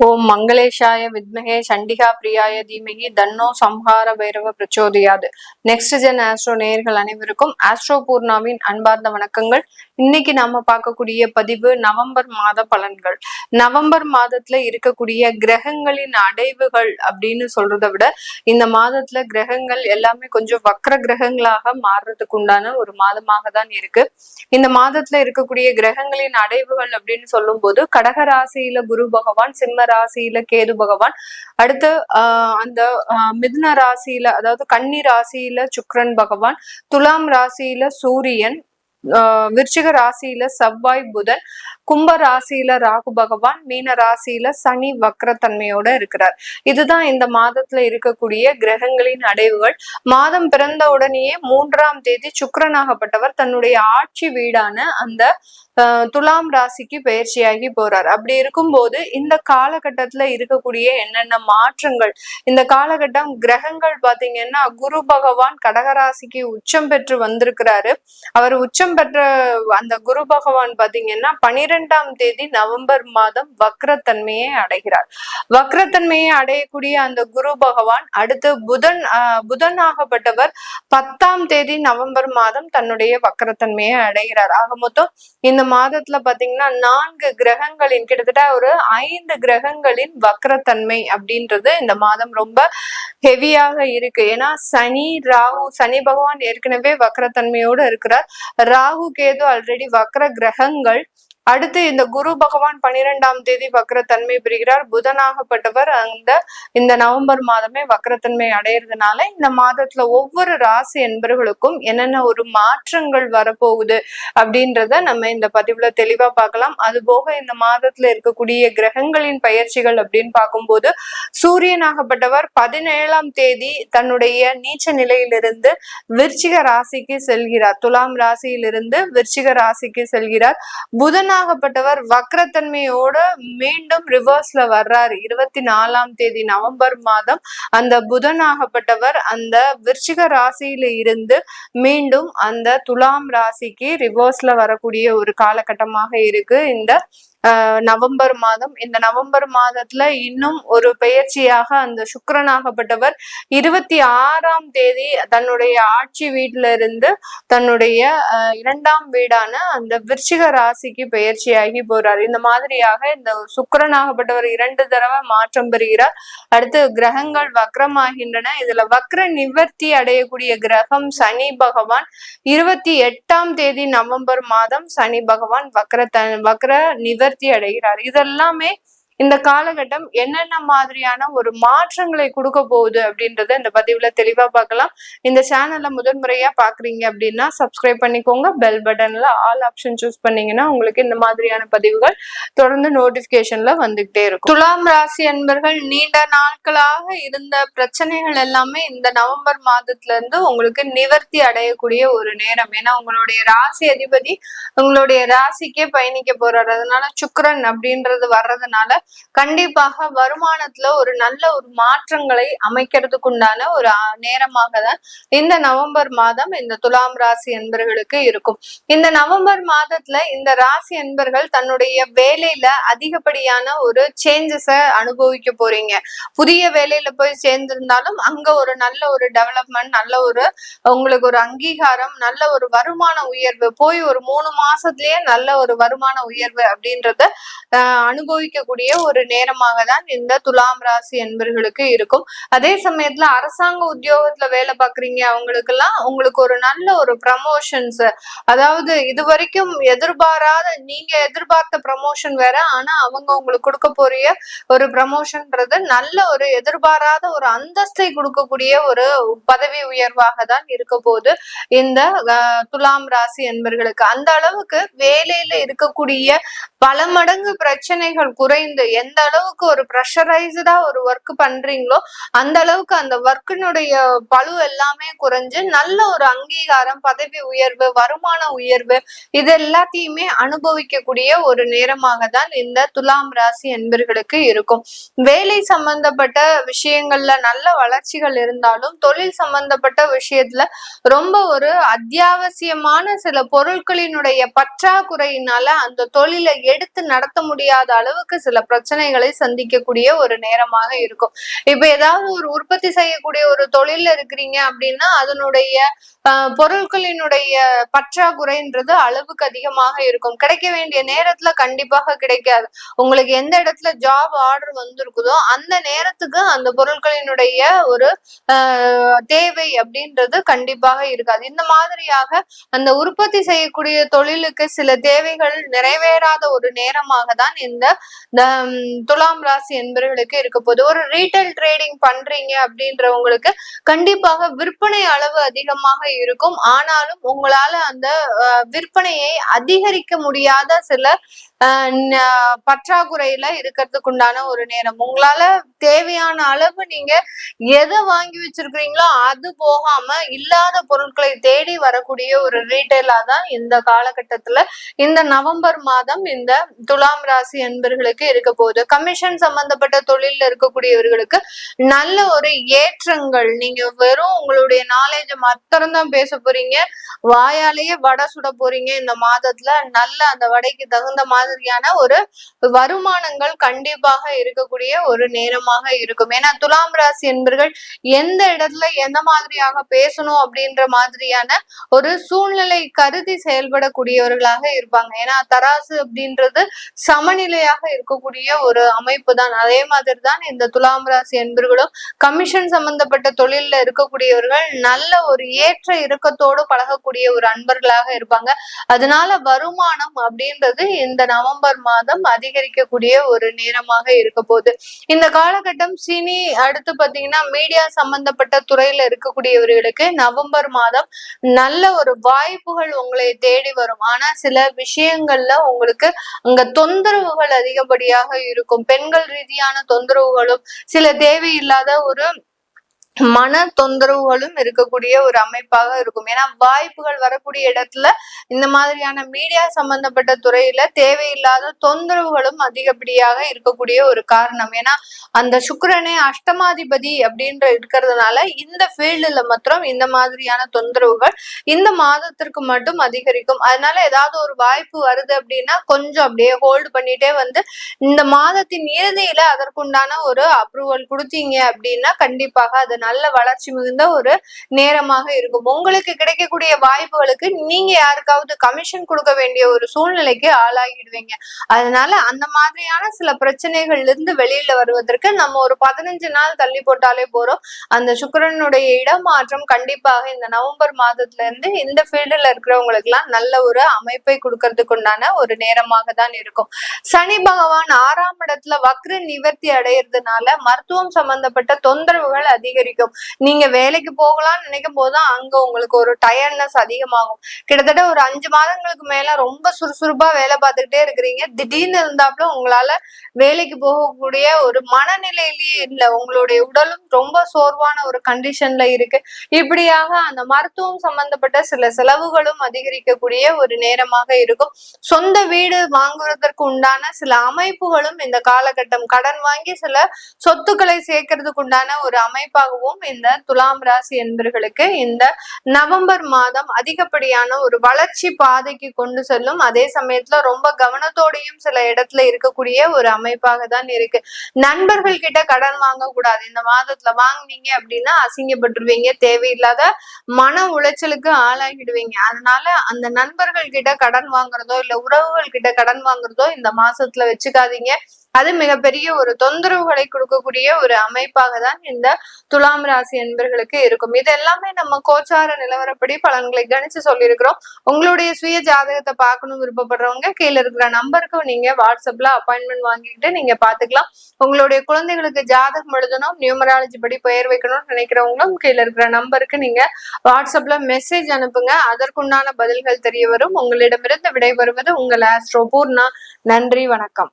ஓம் மங்களேஷாய வித்மகே சண்டிகா பிரியாய தீமகி தன்னோ சம்ஹார பைரவ பிரச்சோதியாது. நெக்ஸ்ட் ஜென் ஆஸ்ட்ரோ நேயர்கள் அனைவருக்கும் ஆஸ்ட்ரோ பூர்ணாவின் அன்பார்ந்த வணக்கங்கள். இன்னைக்கு நாம பார்க்கக்கூடிய பதிவு நவம்பர் மாத பலன்கள். நவம்பர் மாதத்துல இருக்கக்கூடிய கிரகங்களின் அடைவுகள் அப்படின்னு சொல்றதை விட இந்த மாதத்துல கிரகங்கள் எல்லாமே கொஞ்சம் வக்ர கிரகங்களாக மாறுறதுக்கு உண்டான ஒரு மாதமாக தான் இருக்கு. இந்த மாதத்துல இருக்கக்கூடிய கிரகங்களின் அடைவுகள் அப்படின்னு சொல்லும் போது கடக ராசியில குரு பகவான், சிம்ம ராசியில கேது பகவான், அடுத்து அந்த மிதுன ராசியில அதாவது கன்னி ராசியில சுக்கிரன் பகவான், துலாம் ராசியில சூரியன், விருச்சிக ராசியில செவ்வாய் புதன், கும்ப ராசியில ராகு பகவான், மீன ராசியில சனி வக்ரத்தன்மையோட இருக்கிறார். இதுதான் இந்த மாதத்துல இருக்கக்கூடிய கிரகங்களின் அடைவுகள். மாதம் பிறந்த உடனேயே 3ஆம் தேதி சுக்கிரனாகப்பட்டவர் தன்னுடைய ஆட்சி வீடான அந்த துலாம் ராசிக்கு பயிற்சியாகி போறார். அப்படி இருக்கும்போது இந்த காலகட்டத்துல இருக்கக்கூடிய என்னென்ன மாற்றங்கள், இந்த காலகட்டம் கிரகங்கள் பாத்தீங்கன்னா குரு பகவான் கடகராசிக்கு உச்சம் பெற்று வந்திருக்கிறாரு. அவர் உச்சம் பெற்ற அந்த குரு பகவான் பாத்தீங்கன்னா 12ஆம் தேதி நவம்பர் மாதம் வக்ரத்தன்மையை அடைகிறார். வக்ரத்தன்மையை அடையக்கூடிய அந்த குரு பகவான் அடுத்து புதனாகப்பட்டவர் 10ஆம் தேதி நவம்பர் மாதம் தன்னுடைய வக்ரத்தன்மையை அடைகிறார். ஆக மொத்தம் இந்த மாதத்துல பாத்தீங்கன்னா 4 கிரகங்களின் கிட்டத்தட்ட ஒரு 5 கிரகங்களின் வக்ரத்தன்மை அப்படின்றது இந்த மாதம் ரொம்ப ஹெவியாக இருக்கு. ஏன்னா சனி பகவான் ஏற்கனவே வக்ரத்தன்மையோடு இருக்கிறார். ராகு கேது ஆல்ரெடி வக்ர கிரகங்கள். அடுத்து இந்த குரு பகவான் 12ஆம் தேதி வக்ரத்தன்மை பெறுகிறார். புதனாகப்பட்டவர் இந்த நவம்பர் மாதமே வக்ரத்தன்மை அடையிறதுனால இந்த மாதத்துல ஒவ்வொரு ராசி என்பர்களுக்கும் என்னென்ன ஒரு மாற்றங்கள் வரப்போகுது அப்படின்றத நம்ம இந்த பதிவுல தெளிவா பார்க்கலாம். அது போக இந்த மாதத்துல இருக்கக்கூடிய கிரகங்களின் பயிற்சிகள் அப்படின்னு பார்க்கும்போது சூரியனாகப்பட்டவர் 17ஆம் தேதி தன்னுடைய நீச்ச நிலையிலிருந்து விருச்சிக ராசிக்கு செல்கிறார். துலாம் ராசியிலிருந்து விருச்சிக ராசிக்கு செல்கிறார். புதனாகப்பட்டவர் வக்ரத்தன்மையோட மீண்டும் ரிவர்ஸ்ல வர்றாரு. 24ஆம் தேதி நவம்பர் மாதம் அந்த புதனாகப்பட்டவர் அந்த விருச்சிக ராசியில இருந்து மீண்டும் அந்த துலாம் ராசிக்கு ரிவர்ஸ்ல வரக்கூடிய ஒரு காலகட்டமாக இருக்கு இந்த நவம்பர் மாதம். இந்த நவம்பர் மாதத்துல இன்னும் ஒரு பெயர்ச்சியாக அந்த சுக்கிரனாகப்பட்டவர் 26ஆம் தேதி தன்னுடைய ஆட்சி வீட்டுல இருந்து தன்னுடைய 2ஆம் வீடான அந்த விருச்சிக ராசிக்கு பெயர்ச்சியாகி போறார். இந்த மாதிரியாக இந்த சுக்கிரனாகப்பட்டவர் 2 தடவை மாற்றம் பெறுகிறார். அடுத்து கிரகங்கள் வக்ரமாகின்றன. இதுல வக்ர நிவர்த்தி அடையக்கூடிய கிரகம் சனி பகவான். 28ஆம் தேதி நவம்பர் மாதம் சனி பகவான் வக்ர நிவர்த்தி அடைகிறார். இதெல்லாமே இந்த காலகட்டம் என்னென்ன மாதிரியான ஒரு மாற்றங்களை கொடுக்க போகுது அப்படின்றத இந்த பதிவுல தெளிவா பார்க்கலாம். இந்த சேனல்ல முதன்முறையா பாக்குறீங்க அப்படின்னா சப்ஸ்கிரைப் பண்ணிக்கோங்க. பெல் பட்டன்ல ஆல் ஆப்ஷன் சூஸ் பண்ணீங்கன்னா உங்களுக்கு இந்த மாதிரியான பதிவுகள் தொடர்ந்து நோட்டிபிகேஷன்ல வந்துகிட்டே இருக்கும். துலாம் ராசி அன்பர்கள் நீண்ட நாட்களாக இருந்த பிரச்சனைகள் எல்லாமே இந்த நவம்பர் மாதத்துல இருந்து உங்களுக்கு நிவர்த்தி அடையக்கூடிய ஒரு நேரம். ஏன்னா உங்களுடைய ராசி அதிபதி உங்களுடைய ராசிக்கே பயணிக்க போறாரு. அதனால சுக்கிரன் அப்படின்றது வர்றதுனால கண்டிப்பாக வருமானத்துல ஒரு நல்ல ஒரு மாற்றங்களை அமைக்கிறதுக்குண்டான ஒரு நேரமாக தான் இந்த நவம்பர் மாதம் இந்த துலாம் ராசி என்பர்களுக்கு இருக்கும். இந்த நவம்பர் மாதத்துல இந்த ராசி என்பர்கள் தன்னுடைய வேலையில அதிகப்படியான ஒரு சேஞ்சஸ அனுபவிக்க போறீங்க. புதிய வேலையில போய் சேர்ந்திருந்தாலும் அங்க ஒரு நல்ல ஒரு டெவலப்மெண்ட், நல்ல ஒரு உங்களுக்கு ஒரு அங்கீகாரம், நல்ல ஒரு வருமான உயர்வு, போய் ஒரு 3 மாசத்துலயே நல்ல ஒரு வருமான உயர்வு அப்படின்றத அனுபவிக்கக்கூடிய ஒரு நேரமாக தான் இந்த துலாம் ராசி என்பர்களுக்கு இருக்கும். அதே சமயத்துல அரசாங்க உத்தியோகத்துல வேலை பார்க்குறீங்க அவங்களுக்கு எல்லாம் உங்களுக்கு ஒரு நல்ல ஒரு ப்ரமோஷன்ஸ், அதாவது இது வரைக்கும் நீங்க எதிர்பார்த்த ப்ரமோஷன் வேற, ஆனா அவங்க உங்களுக்கு கொடுக்க போறிய ஒரு ப்ரமோஷன்ன்றது நல்ல ஒரு எதிர்பாராத ஒரு அந்தஸ்தை கொடுக்கக்கூடிய ஒரு பதவி உயர்வாக தான் இருக்க போது இந்த துலாம் ராசி என்பர்களுக்கு. அந்த அளவுக்கு வேலையில இருக்கக்கூடிய பல மடங்கு பிரச்சனைகள் குறைந்து எந்த அளவுக்கு ஒரு ப்ரெஷரைஸ்டா ஒரு ஒர்க் பண்றீங்களோ அந்த அளவுக்கு அந்த ஒர்க்கினுடைய பளு எல்லாமே குறைஞ்சு நல்ல ஒரு அங்கீகாரம், பதவி உயர்வு, வருமான உயர்வு இது எல்லாத்தையுமே அனுபவிக்கக்கூடிய ஒரு நேரமாக தான் இந்த துலாம் ராசி என்பர்களுக்கு இருக்கும். வேலை சம்பந்தப்பட்ட விஷயங்கள்ல நல்ல வளர்ச்சிகள் இருந்தாலும் தொழில் சம்பந்தப்பட்ட விஷயத்துல ரொம்ப ஒரு அத்தியாவசியமான சில பொருட்களினுடைய பற்றாக்குறையினால அந்த தொழிலை எடுத்து நடத்த முடியாத அளவுக்கு சில பிரச்சனைகளை சந்திக்கக்கூடிய ஒரு நேரமாக இருக்கும். இப்ப ஏதாவது ஒரு உற்பத்தி செய்யக்கூடிய ஒரு தொழில்ல இருக்கிறீங்க அப்படின்னா அதனுடைய பொருட்களினுடைய பற்றாக்குறைன்றது அளவுக்கு அதிகமாக இருக்கும். கிடைக்க வேண்டிய நேரத்துல கண்டிப்பாக கிடைக்காது. உங்களுக்கு எந்த இடத்துல ஜாப் ஆர்டர் வந்திருக்குதோ அந்த நேரத்துக்கு அந்த பொருட்களினுடைய ஒரு தேவை அப்படின்றது கண்டிப்பாக இருக்காது. இந்த மாதிரியாக அந்த உற்பத்தி செய்யக்கூடிய தொழிலுக்கு சில தேவைகள் நிறைவேறாத ஒரு நேரமாக தான் இந்த துலாம் ராசி என்பவர்களுக்கு இருக்க போது. ஒரு ரீட்டைல் ட்ரேடிங் பண்றீங்க அப்படின்றவங்களுக்கு கண்டிப்பாக விற்பனை அளவு அதிகமாக இருக்கும். ஆனாலும் உங்களால அந்த விற்பனையை அதிகரிக்க முடியாத சில பற்றாக்குறையில இருக்கிறதுக்கு உண்டான ஒரு நேரம். உங்களால தேவையான அளவு நீங்க எதை வாங்கி வச்சிருக்கிறீங்களோ அது போகாம இல்லாத பொருட்களை தேடி வரக்கூடிய ஒரு ரீட்டைலா தான் இந்த காலகட்டத்துல இந்த நவம்பர் மாதம் இந்த துலாம் ராசி என்பர்களுக்கு இருக்க போகுது. கமிஷன் சம்பந்தப்பட்ட தொழில இருக்கக்கூடியவர்களுக்கு நல்ல ஒரு ஏற்றங்கள். நீங்க வெறும் உங்களுடைய நாலேஜ மாத்திரம் தான் பேச போறீங்க, வாயாலேயே வடை சுட போறீங்க. இந்த மாதத்துல நல்ல அந்த வடைக்கு தகுந்த மாதிரியான ஒரு வருமானங்கள் கண்டிப்பாக இருக்கக்கூடிய ஒரு நேரமாக இருக்கும். ஏன்னா துலாம் ராசி என்பர்கள் எந்த இடத்துல எந்த மாதிரியாக பேசணும் அப்படின்ற மாதிரியான ஒரு சூழ்நிலை கருதி செயல்படக்கூடியவர்களாக இருப்பாங்க. ஏன்னா தராசு அப்படின்றது சமநிலையாக இருக்கக்கூடிய ஒரு அமைப்பு தான். அதே மாதிரி தான் இந்த துலாம் ராசி என்பர்களும் கமிஷன் சம்பந்தப்பட்ட தொழில்ல இருக்கக்கூடியவர்கள் நல்ல ஒரு ஏற்ற இறக்கத்தோடு பழகக்கூடிய ஒரு அன்பர்களாக இருப்பாங்க. அதனால வருமானம் அப்படின்றது இந்த நவம்பர் மாதம் அதிகரிக்கக்கூடிய ஒரு நேரமாக இருக்க போகுது. இந்த காலகட்டம் சினி அடுத்து பாத்தீங்கன்னா மீடியா சம்பந்தப்பட்ட துறையில இருக்கக்கூடியவர்களுக்கு நவம்பர் மாதம் நல்ல ஒரு வாய்ப்புகள் உங்களை தேடி வரும். ஆனா சில விஷயங்கள்ல உங்களுக்கு அங்க தொந்தரவுகள் அதிகப்படியாக இருக்கும். பெண்கள் ரீதியான தொந்தரவுகளும் சில தேவையில்லாத ஒரு மன தொந்தரவுகளும் இருக்கக்கூடிய ஒரு அமைப்பாக இருக்கும். ஏன்னா வாய்ப்புகள் வரக்கூடிய இடத்துல இந்த மாதிரியான மீடியா சம்பந்தப்பட்ட துறையில தேவையில்லாத தொந்தரவுகளும் அதிகப்படியாக இருக்கக்கூடிய ஒரு காரணம். ஏன்னா அந்த சுக்கிரனே அஷ்டமாதிபதி அப்படின்ற இருக்கிறதுனால இந்த ஃபீல்டுல மாத்திரம் இந்த மாதிரியான தொந்தரவுகள் இந்த மாதத்திற்கு மட்டும் அதிகரிக்கும். அதனால ஏதாவது ஒரு வாய்ப்பு வருது அப்படின்னா கொஞ்சம் அப்படியே ஹோல்டு பண்ணிட்டே வந்து இந்த மாதத்தின் இறுதியில அதற்குண்டான ஒரு அப்ரூவல் கொடுத்தீங்க அப்படின்னா கண்டிப்பாக அது நல்ல வளர்ச்சி மிகுந்த ஒரு நேரமாக இருக்கும். உங்களுக்கு கிடைக்கக்கூடிய வாய்ப்புகளுக்கு நீங்க யாருக்காவது கமிஷன் கொடுக்க வேண்டிய ஒரு சூழ்நிலைக்கு ஆளாகிடுவீங்க. அதனால அந்த மாதிரியான சில பிரச்சனைகள்ல இருந்து வெளியில வருவதற்கு நம்ம ஒரு 15 நாள் தள்ளி போட்டாலே போறோம். அந்த சுக்கிரனுடைய இடமாற்றம் கண்டிப்பாக இந்த நவம்பர் மாதத்துல இருந்து இந்த ஃபீல்டுல இருக்கிறவங்களுக்கு எல்லாம் நல்ல ஒரு அமைப்பை கொடுக்கறதுக்கு உண்டான ஒரு நேரமாக தான் இருக்கும். சனி பகவான் 6ஆம் இடத்துல வக்ர நிவர்த்தி அடையிறதுனால மருத்துவம் சம்பந்தப்பட்ட தொந்தரவுகள் அதிகரிக்கும். நீங்க வேலைக்கு போகலாம்னு நினைக்கும் போதுதான் அங்க உங்களுக்கு ஒரு டயர்ட்னஸ் அதிகமாகும். கிட்டத்தட்ட ஒரு 5 மாதங்களுக்கு மேல ரொம்ப சுறுசுறுப்பா வேலை பார்த்துக்கிட்டே இருக்கிறீங்க. திடீர்னு இருந்தாப்புல உங்களால வேலைக்கு போகக்கூடிய ஒரு மனநிலையிலேயே இல்ல. உங்களுடைய உடலும் ரொம்ப சோர்வான ஒரு கண்டிஷன்ல இருக்கு. இப்படியாக அந்த மருத்துவம் சம்பந்தப்பட்ட சில செலவுகளும் அதிகரிக்கக்கூடிய ஒரு நேரமாக இருக்கும். சொந்த வீடு வாங்குவதற்கு உண்டான சில அமைப்புகளும் இந்த காலகட்டம், கடன் வாங்கி சில சொத்துக்களை சேர்க்கறதுக்கு உண்டான ஒரு அமைப்பாகவும் இந்த துலாம் ராசி என்பர்களுக்கு இந்த நவம்பர் மாதம் அதிகப்படியான ஒரு வளர்ச்சி பாதைக்கு கொண்டு செல்லும். அதே சமயத்துல ரொம்ப கவனத்தோடையும் சில இடத்துல இருக்கக்கூடிய ஒரு அமைப்பாக தான் இருக்கு. நண்பர்கள் கிட்ட கடன் வாங்க கூடாது. இந்த மாதத்துல வாங்கினீங்க அப்படின்னா அசிங்கப்பட்டுருவீங்க, தேவையில்லாத மன உளைச்சலுக்கு ஆளாகிடுவீங்க. அதனால அந்த நண்பர்கள் கிட்ட கடன் வாங்குறதோ இல்ல உறவுகள் கிட்ட கடன் வாங்குறதோ இந்த மாசத்துல வச்சுக்காதீங்க. அது மிகப்பெரிய ஒரு தொந்தரவுகளை கொடுக்கக்கூடிய ஒரு அமைப்பாக தான் இந்த துலாம் ராசி என்பர்களுக்கு இருக்கும். இது எல்லாமே நம்ம கோச்சார நிலவரப்படி பலன்களை கணிச்சு சொல்லியிருக்கிறோம். உங்களுடைய சுய ஜாதகத்தை பார்க்கணும் விருப்பப்படுறவங்க கீழே இருக்கிற நம்பருக்கு நீங்க வாட்ஸ்அப்ல அப்பாயின்மெண்ட் வாங்கிட்டு நீங்க பாத்துக்கலாம். உங்களுடைய குழந்தைகளுக்கு ஜாதகம் எழுதணும், நியூமராலஜி படி பெயர் வைக்கணும்னு நினைக்கிறவங்களும் கீழே இருக்கிற நம்பருக்கு நீங்க வாட்ஸ்அப்ல மெசேஜ் அனுப்புங்க. அதற்குண்டான பதில்கள் தெரிய வரும். உங்களிடமிருந்து விடைபெறுவது உங்கள் ஆஸ்ட்ரோ பூர்ணா. நன்றி, வணக்கம்.